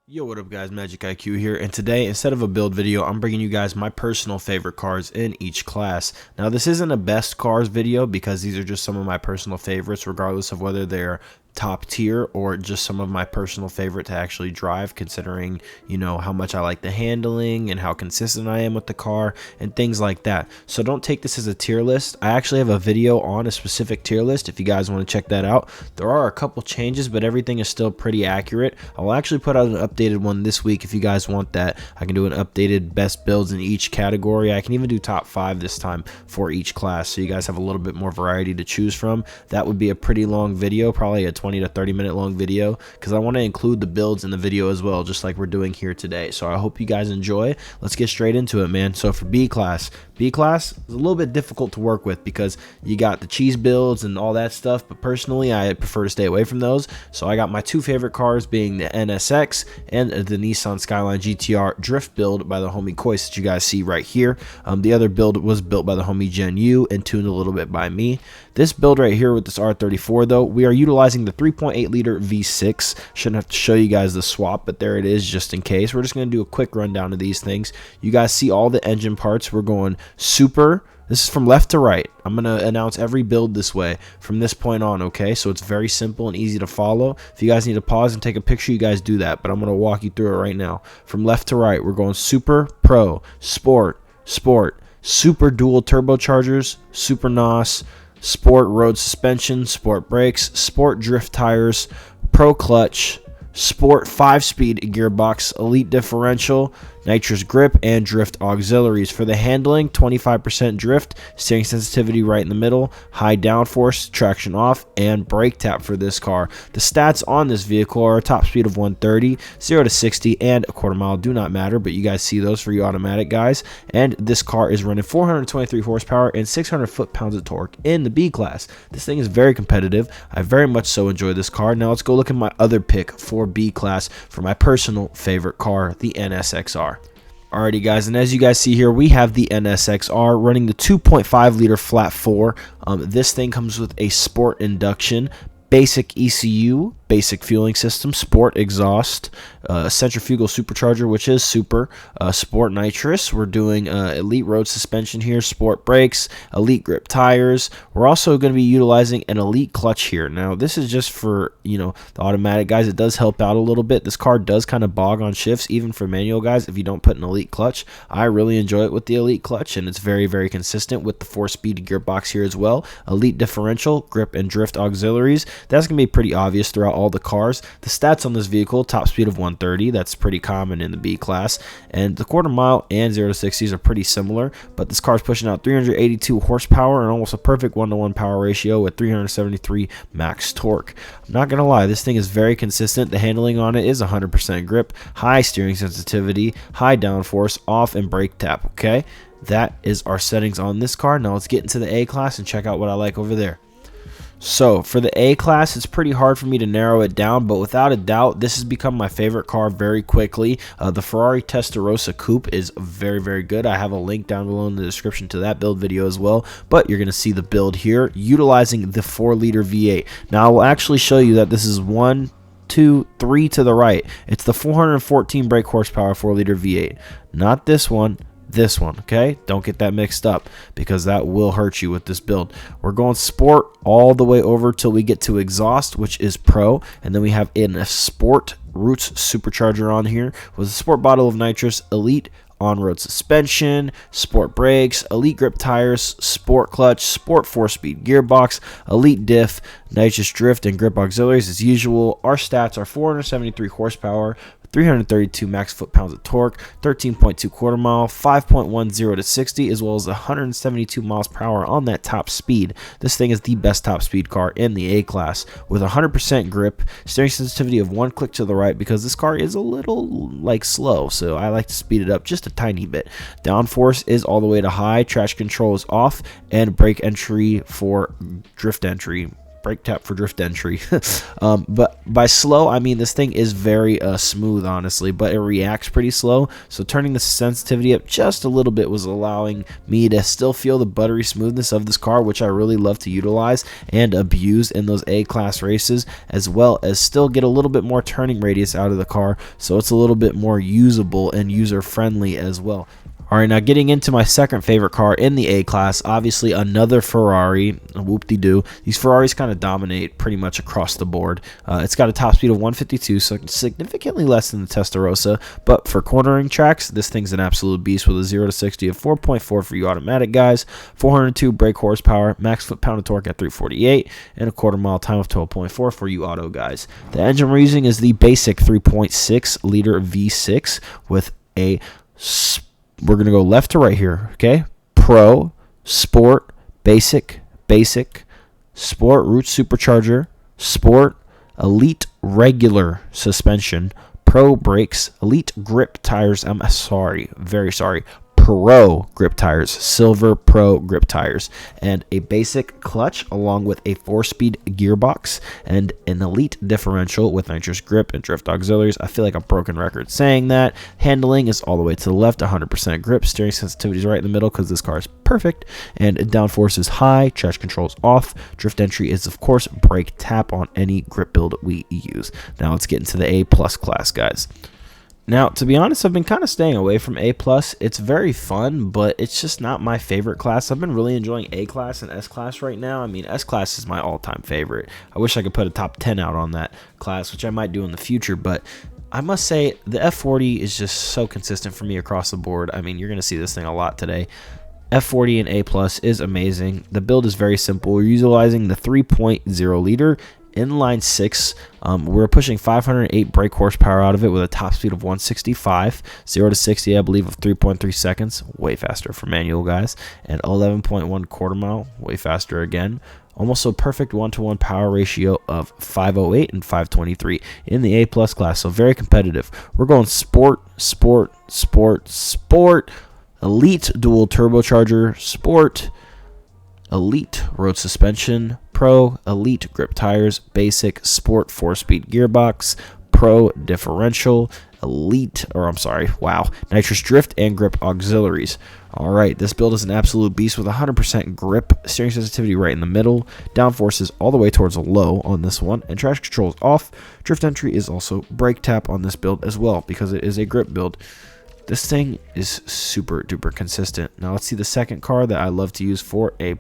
Yo, what up guys, Magic IQ here, and today instead of a build video, I'm bringing you guys my personal favorite cars in each class. Now this isn't a best cars video because these are just some of my personal favorites regardless of whether they're top tier or just some of my personal favorite to actually drive, considering how much I like the handling and how consistent I am with the car and things like that. So don't take this as a tier list. I actually have a video on a specific tier list if you guys want to check that out. There are a couple changes, but everything is still pretty accurate. I will actually put out an updated one this week if you guys want that. I can do an updated best builds in each category. I can even do top 5 this time for each class, so you guys have a little bit more variety to choose from. That would be a pretty long video, probably a 20 to 30 minute long video, because I want to include the builds in the video as well, just like we're doing here today. So I hope you guys enjoy. Let's get straight into it, man. So for B class is a little bit difficult to work with because you got the cheese builds and all that stuff, but personally I prefer to stay away from those. So I got my two favorite cars being the NSX and the Nissan Skyline GTR drift build by the homie Kois that you guys see right here. The other build was built by the homie Gen U and tuned a little bit by me. This build right here with this R34 though, we are utilizing the 3.8 liter V6. Shouldn't have to show you guys the swap, but there it is just in case. We're just going to do a quick rundown of these things. You guys see all the engine parts. We're going super. This is from left to right. I'm going to announce every build this way from this point on, okay? So it's very simple and easy to follow. If you guys need to pause and take a picture, you guys do that, but I'm going to walk you through it right now. From left to right, we're going super, pro, sport, super dual turbochargers, super NOS, sport road suspension, sport brakes, sport drift tires, pro clutch, sport 5-speed gearbox, elite differential, nitrous grip, and drift auxiliaries. For the handling, 25% drift, steering sensitivity right in the middle, high downforce, traction off, and brake tap for this car. The stats on this vehicle are a top speed of 130, 0 to 60, and a quarter mile do not matter, but you guys see those for you automatic guys. And this car is running 423 horsepower and 600 foot-pounds of torque in the B class. This thing is very competitive. I very much so enjoy this car. Now let's go look at my other pick for B class for my personal favorite car, the NSXR. Alrighty guys, and as you guys see here, we have the NSXR running the 2.5 liter flat 4. This thing comes with a sport induction, basic ECU, basic fueling system, sport exhaust, centrifugal supercharger, which is super, sport nitrous. We're doing elite road suspension here, sport brakes, elite grip tires. We're also going to be utilizing an elite clutch here. Now this is just for the automatic guys. It does help out a little bit. This car does kind of bog on shifts even for manual guys if you don't put an elite clutch. I really enjoy it with the elite clutch, and it's very, very consistent with the 4-speed gearbox here as well. Elite differential, grip and drift auxiliaries. That's going to be pretty obvious throughout all the cars. The stats on this vehicle, top speed of 130, that's pretty common in the B class, and the quarter mile and 0 to 60s are pretty similar, but this car is pushing out 382 horsepower and almost a perfect 1-to-1 power ratio with 373 max torque. I'm not gonna lie, this thing is very consistent. The handling on it is 100% grip, high steering sensitivity, high downforce, off and brake tap. Okay, that is our settings on this car. Now let's get into the A class and check out what I like over there. So for the A class, it's pretty hard for me to narrow it down, but without a doubt, this has become my favorite car very quickly. The Ferrari Testarossa Coupe is very, very good. I have a link down below in the description to that build video as well, but you're going to see the build here utilizing the 4-liter V8. Now I will actually show you that this is 1, 2, 3 to the right. It's the 414 brake horsepower 4-liter V8, not this one. This one, okay? Don't get that mixed up because that will hurt you with this build. We're going sport all the way over till we get to exhaust, which is pro, and then we have a sport roots supercharger on here with a sport bottle of nitrous, elite on-road suspension, sport brakes, elite grip tires, sport clutch, sport 4-speed gearbox, elite diff, nitrous drift, and grip auxiliaries as usual. Our stats are 473 horsepower, 332 max foot-pounds of torque, 13.2 quarter mile, 5.10 to 60, as well as 172 miles per hour on that top speed. This thing is the best top speed car in the A class with 100% grip, steering sensitivity of 1 click to the right because this car is a little slow, so I like to speed it up just a tiny bit. Downforce is all the way to high, traction control is off, and brake entry for drift entry brake tap for drift entry. But by slow, I mean this thing is very smooth, honestly, but it reacts pretty slow. So turning the sensitivity up just a little bit was allowing me to still feel the buttery smoothness of this car, which I really love to utilize and abuse in those A-class races, as well as still get a little bit more turning radius out of the car, so it's a little bit more usable and user-friendly as well. Alright, now getting into my second favorite car in the A-Class, obviously another Ferrari, whoop-de-doo. These Ferraris kind of dominate pretty much across the board. It's got a top speed of 152, so significantly less than the Testarossa, but for cornering tracks, this thing's an absolute beast with a 0 to 60 of 4.4 for you automatic guys, 402 brake horsepower, max foot-pound of torque at 348, and a quarter-mile time of 12.4 for you auto guys. The engine we're using is the basic 3.6 liter V6 with a we're going to go left to right here, okay? Pro, Sport, Basic, Sport, Root Supercharger, Sport, Elite Regular Suspension, Pro Brakes, Elite Grip Tires, very sorry, Pro grip tires, silver Pro grip tires, and a basic clutch along with a 4-speed gearbox and an elite differential with nitrous grip and drift auxiliaries. I feel like a broken record saying that. Handling is all the way to the left, 100% grip. Steering sensitivity is right in the middle because this car is perfect, and downforce is high, traction control is off. Drift entry is, of course, brake tap on any grip build we use. Now let's get into the A+ class, guys. Now, to be honest, I've been kind of staying away from A+. It's very fun, but it's just not my favorite class. I've been really enjoying A-Class and S-Class right now. I mean, S-Class is my all-time favorite. I wish I could put a top 10 out on that class, which I might do in the future, but I must say the F40 is just so consistent for me across the board. I mean, you're going to see this thing a lot today. F40 and A+ is amazing. The build is very simple. We're utilizing the 3.0 liter inline 6. We're pushing 508 brake horsepower out of it with a top speed of 165, 0 to 60 I believe of 3.3 seconds, way faster for manual guys, and 11.1 quarter mile, way faster again. Almost a perfect 1-to-1 power ratio of 508 and 523 in the A+ class, so very competitive. We're going sport, elite dual turbocharger, sport, elite road suspension, pro, elite grip tires, basic, sport 4-speed gearbox, pro differential, nitrous drift and grip auxiliaries. Alright, this build is an absolute beast with 100% grip, steering sensitivity right in the middle, downforce is all the way towards low on this one, and traction control is off. Drift entry is also brake tap on this build as well because it is a grip build. This thing is super duper consistent. Now let's see the second car that I love to use for A+.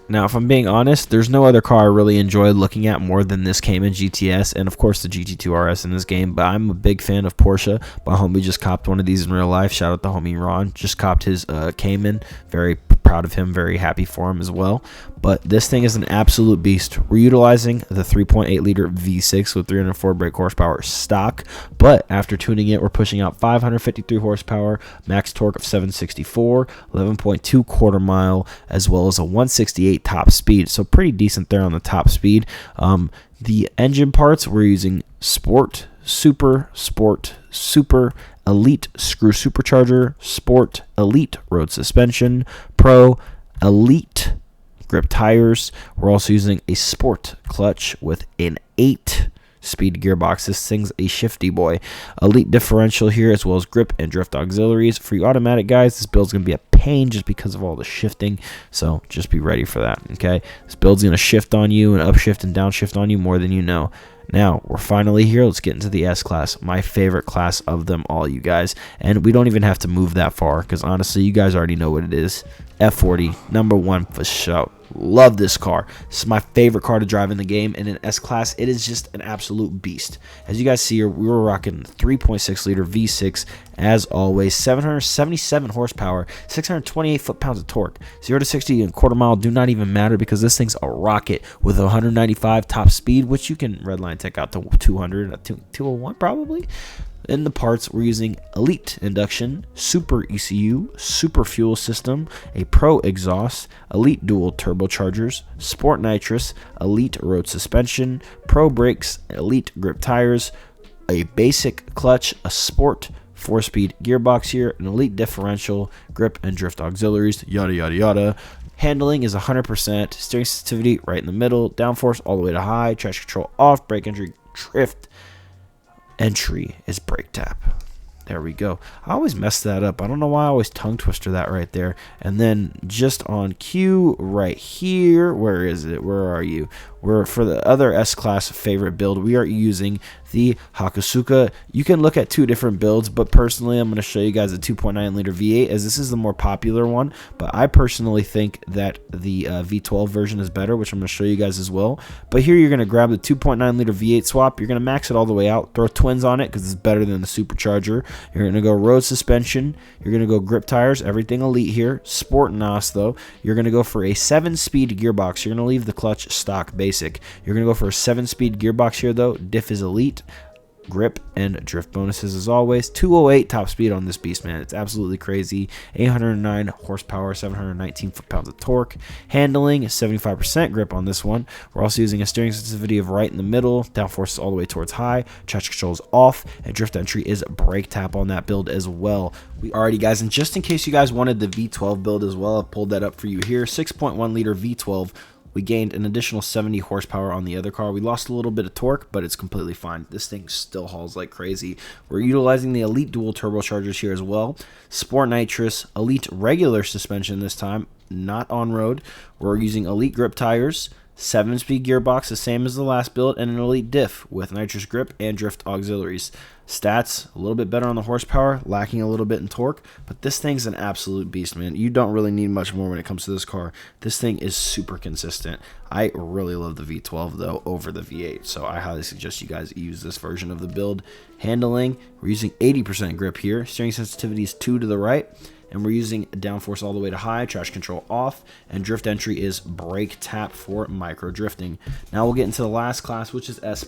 Now, if I'm being honest, there's no other car I really enjoyed looking at more than this Cayman GTS, and of course the GT2 RS in this game, but I'm a big fan of Porsche. My homie just copped one of these in real life. Shout out to homie Ron. Just copped his Cayman. Very proud of him, very happy for him as well. But this thing is an absolute beast. We're utilizing the 3.8 liter V6 with 304 brake horsepower stock, but after tuning it, we're pushing out 553 horsepower, max torque of 764, 11.2 quarter mile, as well as a 168 top speed, so pretty decent there on the top speed. The engine parts, we're using sport, super, elite screw supercharger, sport, elite road suspension, pro, elite grip tires. We're also using a sport clutch with an 8-speed gearbox. This thing's a shifty boy. Elite differential here, as well as grip and drift auxiliaries. For you automatic guys, this build's going to be a pain just because of all the shifting, so just be ready for that, okay? This build's going to shift on you and upshift and downshift on you more than you know. Now, we're finally here. Let's get into the S-Class, my favorite class of them all, you guys. And we don't even have to move that far because, honestly, you guys already know what it is. F40, #1 for sure. Love this car. This is my favorite car to drive in the game, and in S-Class, it is just an absolute beast. As you guys see here, we were rocking 3.6 liter V6, as always, 777 horsepower, 628 foot-pounds of torque, 0 to 60 and quarter mile do not even matter because this thing's a rocket with 195 top speed, which you can redline take out to 200, 201 probably. In the parts, we're using elite induction, super ECU, super fuel system, a pro exhaust, elite dual turbochargers, sport nitrous, elite road suspension, pro brakes, elite grip tires, a basic clutch, a sport 4-speed gearbox here, an elite differential, grip and drift auxiliaries, yada yada yada. Handling is 100%. Steering sensitivity right in the middle. Downforce all the way to high. Traction control off. Brake entry, drift entry is brake tap. There we go. I always mess that up. I don't know why I always tongue twister that right there. And then just on cue right here, where is it? Where are you? We're for the other S-Class favorite build, we are using the Hakusuka. You can look at two different builds, but personally, I'm going to show you guys a 2.9 liter V8 as this is the more popular one. But I personally think that the V12 version is better, which I'm going to show you guys as well. But here you're going to grab the 2.9 liter V8 swap. You're going to max it all the way out. Throw twins on it because it's better than the supercharger. You're going to go road suspension. You're going to go grip tires. Everything elite here. Sport NOS though. You're going to go for a 7-speed gearbox. You're going to leave the clutch stock basic. You're going to go for a 7-speed gearbox here though. Diff is elite. Grip and drift bonuses as always. 208 top speed on this beast, man. It's absolutely crazy. 809 horsepower, 719 foot-pounds of torque. Handling is 75% grip on this one. We're also using a steering sensitivity of right in the middle. Downforce is all the way towards high. Traction control is off, and drift entry is brake tap on that build as well. Alrighty guys, and just in case you guys wanted the V12 build as well, I've pulled that up for you here. 6.1 liter V12. We gained an additional 70 horsepower on the other car. We lost a little bit of torque, but it's completely fine. This thing still hauls like crazy. We're utilizing the Elite dual turbochargers here as well. Sport nitrous, Elite regular suspension this time, not on road. We're using Elite grip tires, 7-speed gearbox, the same as the last build, and an Elite diff with nitrous grip and drift auxiliaries. Stats, a little bit better on the horsepower, lacking a little bit in torque, but this thing's an absolute beast, man. You don't really need much more when it comes to this car. This thing is super consistent. I really love the V12, though, over the V8, so I highly suggest you guys use this version of the build. Handling, we're using 80% grip here. Steering sensitivity is 2 to the right. And we're using downforce all the way to high, traction control off, and drift entry is brake tap for micro drifting. Now we'll get into the last class, which is S+,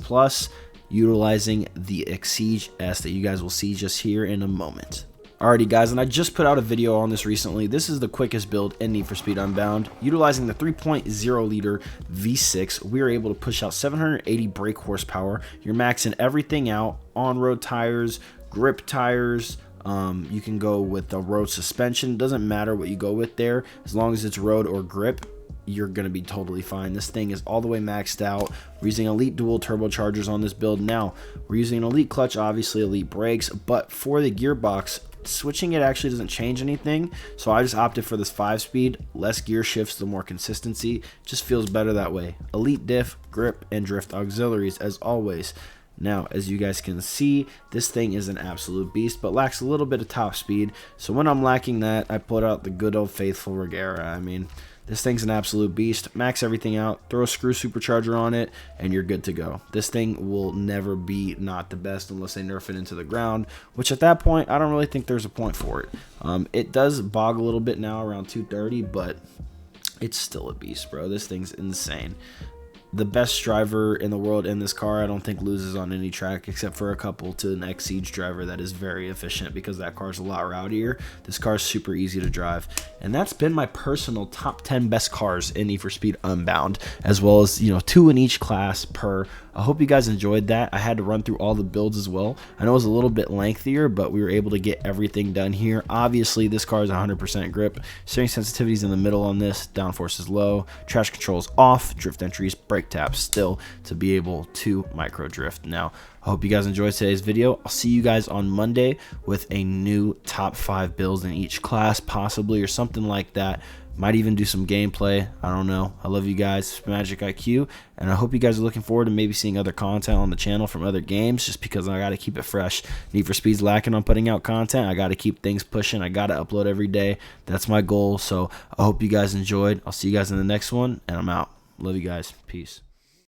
utilizing the Exige S that you guys will see just here in a moment. Alrighty guys, and I just put out a video on this recently. This is the quickest build in Need for Speed Unbound. Utilizing the 3.0 liter V6, we are able to push out 780 brake horsepower. You're maxing everything out, on-road tires, grip tires. You can go with the road suspension. Doesn't matter what you go with there, as long as it's road or grip, you're gonna be totally fine. This thing is all the way maxed out. We're using Elite dual turbochargers on this build. Now we're using an Elite clutch, obviously Elite brakes, but for the gearbox, switching it actually doesn't change anything, so I just opted for this 5-speed. Less gear shifts, the more consistency. Just feels better that way. Elite diff, grip, and drift auxiliaries as always. Now, as you guys can see, this thing is an absolute beast, but lacks a little bit of top speed. So when I'm lacking that, I put out the good old faithful Regera. I mean, this thing's an absolute beast. Max everything out, throw a screw supercharger on it, and you're good to go. This thing will never be not the best unless they nerf it into the ground, which at that point, I don't really think there's a point for it. It does bog a little bit now around 230, but it's still a beast, bro. This thing's insane. The best driver in the world in this car, I don't think loses on any track except for a couple to an Exige driver that is very efficient because that car's a lot rowdier. This car's super easy to drive. And that's been my personal top 10 best cars in Need for Speed Unbound, as well as, 2 in each class per. I hope you guys enjoyed that. I had to run through all the builds as well. I know it was a little bit lengthier, but we were able to get everything done here. Obviously, this car is 100% grip. Steering sensitivity is in the middle on this. Downforce is low. Traction control is off. Drift entries, brake taps still to be able to micro drift. Now, I hope you guys enjoyed today's video. I'll see you guys on Monday with a new top 5 builds in each class, possibly, or something like that. Might even do some gameplay. I don't know. I love you guys, Magic IQ, and I hope you guys are looking forward to maybe seeing other content on the channel from other games, just because I got to keep it fresh. Need for Speed's lacking on putting out content. I got to keep things pushing. I got to upload every day. That's my goal. So I hope you guys enjoyed. I'll see you guys in the next one, and I'm out. Love you guys. Peace.